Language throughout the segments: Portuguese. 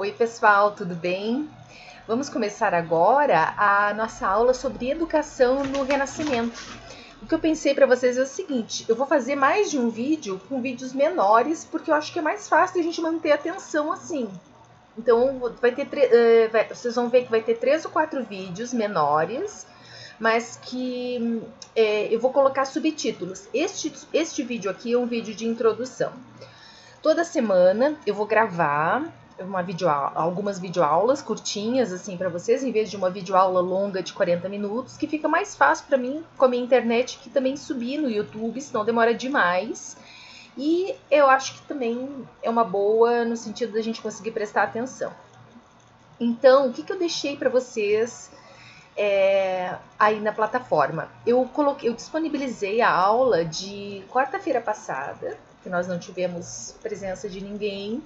Oi, pessoal, tudo bem? Vamos começar agora a nossa aula sobre educação no Renascimento. O que eu pensei para vocês é o seguinte: eu vou fazer mais de um vídeo com vídeos menores, porque eu acho que é mais fácil a gente manter a atenção assim. Então, vocês vão ver que vai ter 3 ou 4 vídeos menores, mas que eu vou colocar subtítulos. Este vídeo aqui é um vídeo de introdução. Toda semana eu vou gravar algumas videoaulas curtinhas assim para vocês, em vez de uma videoaula longa de 40 minutos, que fica mais fácil para mim com a minha internet, que também subir no YouTube, senão demora demais. E eu acho que também é uma boa no sentido da gente conseguir prestar atenção. Então, o que eu deixei para vocês aí na plataforma? Eu disponibilizei a aula de quarta-feira passada, que nós não tivemos presença de ninguém,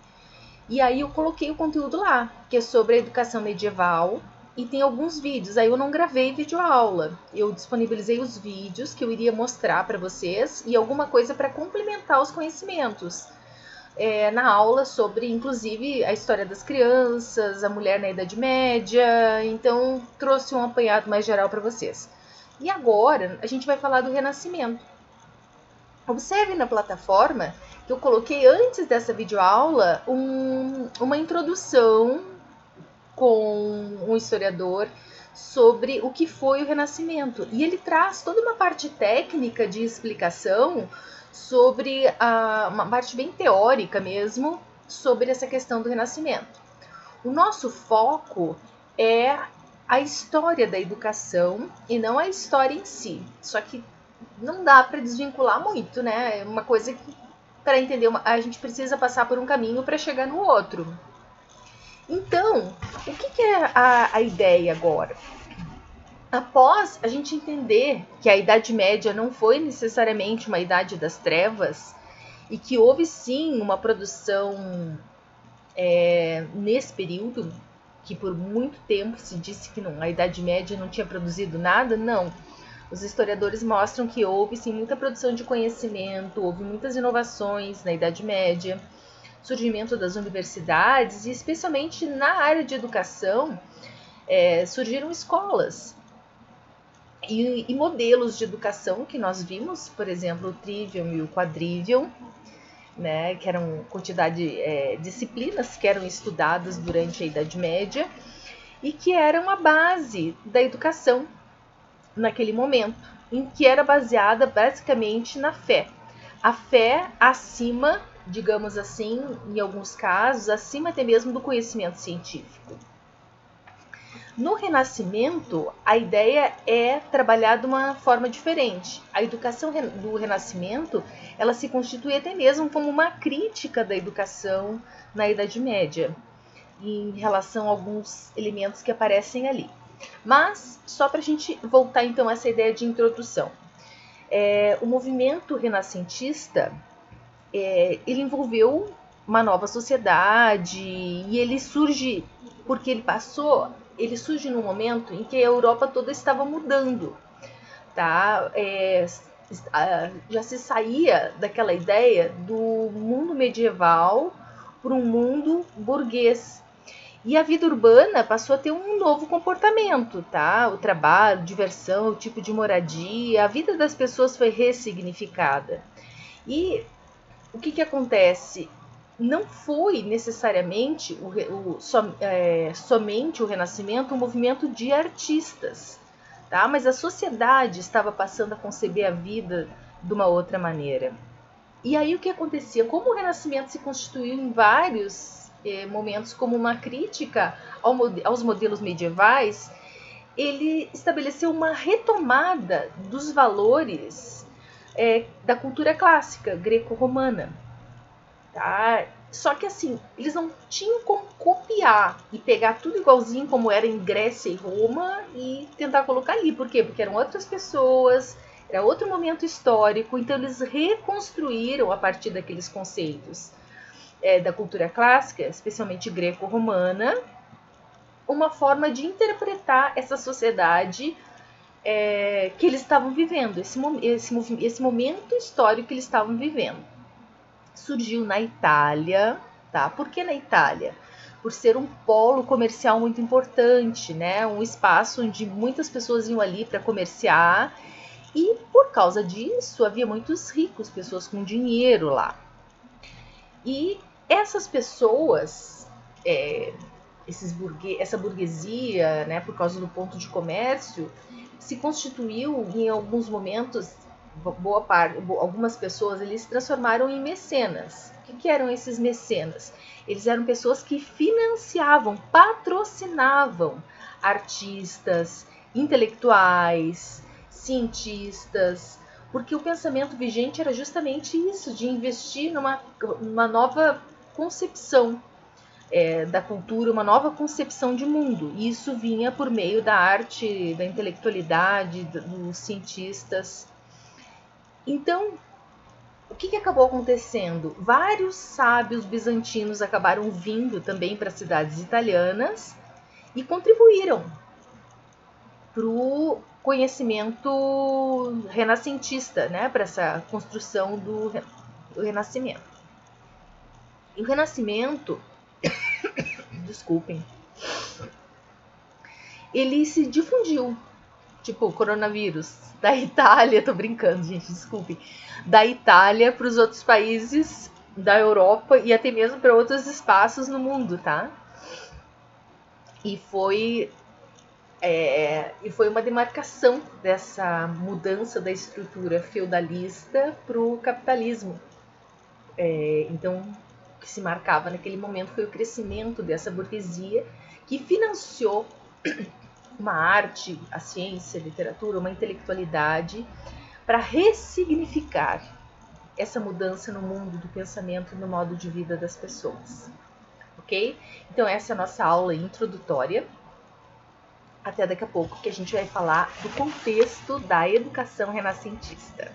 e aí eu coloquei o conteúdo lá, que é sobre a educação medieval, e tem alguns vídeos. Aí eu não gravei videoaula, eu disponibilizei os vídeos que eu iria mostrar para vocês e alguma coisa para complementar os conhecimentos na aula sobre, inclusive, a história das crianças, a mulher na Idade Média. Então trouxe um apanhado mais geral para vocês. E agora a gente vai falar do Renascimento. Observe na plataforma que eu coloquei antes dessa videoaula uma introdução com um historiador sobre o que foi o Renascimento. E ele traz toda uma parte técnica de explicação sobre uma parte bem teórica mesmo, sobre essa questão do Renascimento. O nosso foco é a história da educação e não a história em si. Só que não dá para desvincular muito, né? É uma coisa que, para entender, a gente precisa passar por um caminho para chegar no outro. Então, o que é a ideia agora? Após a gente entender que a Idade Média não foi necessariamente uma idade das trevas e que houve sim uma produção nesse período, que por muito tempo se disse que a Idade Média não tinha produzido nada, não. Os historiadores mostram que houve sim muita produção de conhecimento, houve muitas inovações na Idade Média, surgimento das universidades e especialmente na área de educação surgiram escolas e modelos de educação que nós vimos, por exemplo, o Trivium e o Quadrivium, né, que eram disciplinas que eram estudadas durante a Idade Média e que eram a base da educação naquele momento, em que era baseada basicamente na fé. A fé acima, digamos assim, em alguns casos, acima até mesmo do conhecimento científico. No Renascimento, a ideia é trabalhar de uma forma diferente. A educação do Renascimento, ela se constitui até mesmo como uma crítica da educação na Idade Média, em relação a alguns elementos que aparecem ali. Mas, só para a gente voltar então a essa ideia de introdução. O movimento renascentista, ele envolveu uma nova sociedade e ele surge porque ele surge num momento em que a Europa toda estava mudando, tá? Já se saía daquela ideia do mundo medieval para um mundo burguês. E a vida urbana passou a ter um novo comportamento, tá? O trabalho, diversão, o tipo de moradia, a vida das pessoas foi ressignificada. E o que acontece? Não foi necessariamente somente o Renascimento um movimento de artistas, tá? Mas a sociedade estava passando a conceber a vida de uma outra maneira. E aí o que acontecia? Como o Renascimento se constituiu em vários momentos como uma crítica aos modelos medievais, ele estabeleceu uma retomada dos valores da cultura clássica greco-romana. Tá? Só que assim, eles não tinham como copiar e pegar tudo igualzinho como era em Grécia e Roma e tentar colocar ali. Por quê? Porque eram outras pessoas, era outro momento histórico, então eles reconstruíram a partir daqueles conceitos da cultura clássica, especialmente greco-romana, uma forma de interpretar essa sociedade que eles estavam vivendo, esse momento histórico que eles estavam vivendo. Surgiu na Itália, tá? Por que na Itália? por ser um polo comercial muito importante, né? Um espaço onde muitas pessoas iam ali para comerciar e por causa disso havia muitos ricos, pessoas com dinheiro lá. E essas pessoas, essa burguesia, né, por causa do ponto de comércio, se constituiu em alguns momentos, algumas pessoas eles se transformaram em mecenas. O que eram esses mecenas? Eles eram pessoas que financiavam, patrocinavam artistas, intelectuais, cientistas, porque o pensamento vigente era justamente isso, de investir numa nova concepção da cultura, uma nova concepção de mundo. E isso vinha por meio da arte, da intelectualidade, dos cientistas. Então, o que acabou acontecendo? Vários sábios bizantinos acabaram vindo também para as cidades italianas e contribuíram para o conhecimento renascentista, né? Para essa construção do Renascimento. E o Renascimento, desculpem, ele se difundiu, tipo o coronavírus, da Itália, tô brincando, gente, desculpem, da Itália para os outros países da Europa e até mesmo para outros espaços no mundo, tá? E foi uma demarcação dessa mudança da estrutura feudalista para o capitalismo. Então, o que se marcava naquele momento foi o crescimento dessa burguesia que financiou uma arte, a ciência, a literatura, uma intelectualidade para ressignificar essa mudança no mundo do pensamento e no modo de vida das pessoas. Ok? Então essa é a nossa aula introdutória. Até daqui a pouco, que a gente vai falar do contexto da educação renascentista.